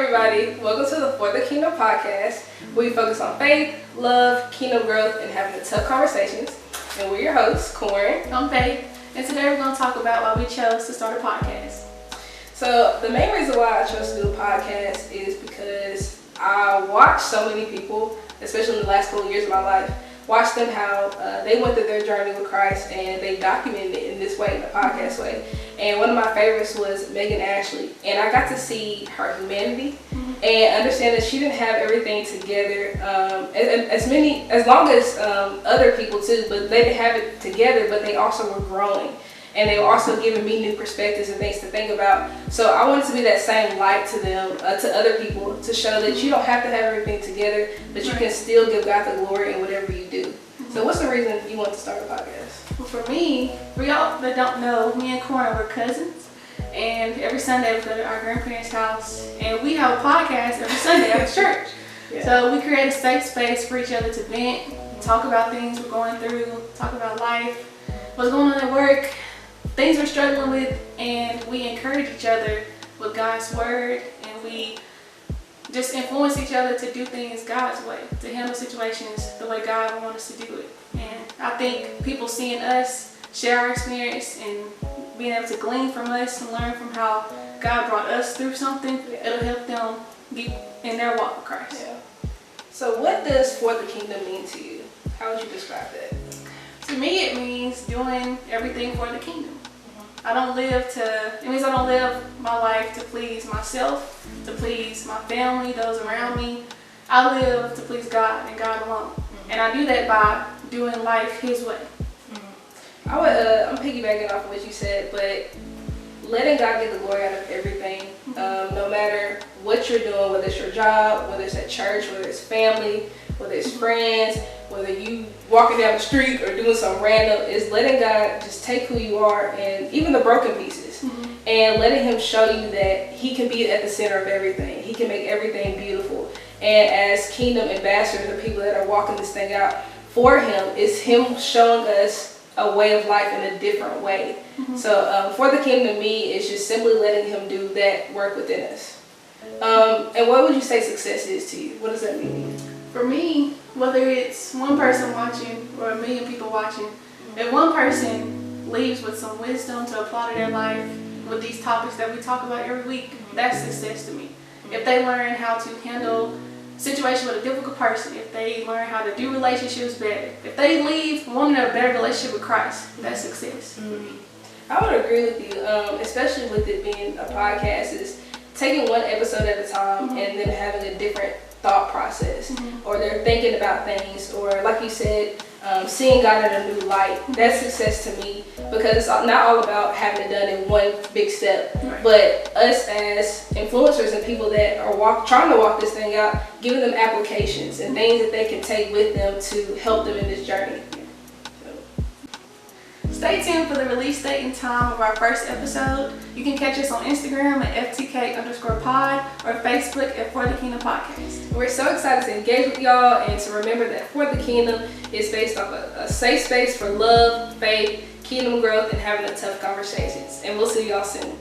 everybody, welcome to the For the Kingdom podcast, where we focus on faith, love, kingdom growth, and having the tough conversations. And we're your hosts, Corin. I'm Faith, and today we're going to talk about why we chose to start a podcast. So the main reason why I chose to do a podcast is because I watched so many people, especially in the last couple of years of my life, watch them how they went through their journey with Christ, and they documented it in this way, in a podcast way. And one of my favorites was Megan Ashley, and I got to see her humanity and understand that she didn't have everything together as long as other people too, but they didn't have it together, but they also were growing. And they were also giving me new perspectives and things to think about. So I wanted to be that same light to them, to other people, to show that you don't have to have everything together, but you can still give God the glory in whatever you do. So what's the reason you want to start a podcast? Well, for me, for y'all that don't know, me and Corin were cousins. And every Sunday we go to our grandparents' house. And we have a podcast every Sunday at church. Yeah. So we create a safe space for each other to vent, talk about things we're going through, talk about life, what's going on at work, things we're struggling with, and we encourage each other with God's word, and we just influence each other to do things God's way, to handle situations the way God wants us to do it. And I think people seeing us share our experience and being able to glean from us and learn from how God brought us through something, it'll help them be in their walk with Christ. Yeah. So what does For the Kingdom mean to you? How would you describe that? To me, it means doing everything for the kingdom. It means I don't live my life to please myself, to please my family, those around me. I live to please God and God alone. And I do that by doing life His way. I'm piggybacking off of what you said, but letting God get the glory out of everything, no matter what you're doing, whether it's your job, whether it's at church, whether it's family, whether it's friends, whether you walking down the street or doing something random, is letting God just take who you are and even the broken pieces, and letting Him show you that He can be at the center of everything. He can make everything beautiful. And as kingdom ambassadors, the people that are walking this thing out for Him, is Him showing us a way of life in a different way. So For the Kingdom to me is just simply letting Him do that work within us. And what would you say success is to you? What does that mean? For me, whether it's one person watching or a million people watching, if one person leaves with some wisdom to apply to their life with these topics that we talk about every week, that's success to me. If they learn how to handle situation with a difficult person, if they learn how to do relationships better, if they leave wanting a better relationship with Christ, that's success. I would agree with you, especially with it being a podcast, is taking one episode at a time and then having a different thought process, or they're thinking about things, or like you said, seeing God in a new light. That's success to me, because it's not all about having it done in one big step, but us as influencers and people that are trying to walk this thing out, giving them applications and things that they can take with them to help them in this journey. Stay tuned for the release date and time of our first episode. You can catch us on Instagram at FTK_pod or Facebook at For the Kingdom Podcast. We're so excited to engage with y'all and to remember that For the Kingdom is based off a safe space for love, faith, kingdom growth, and having the tough conversations. And we'll see y'all soon.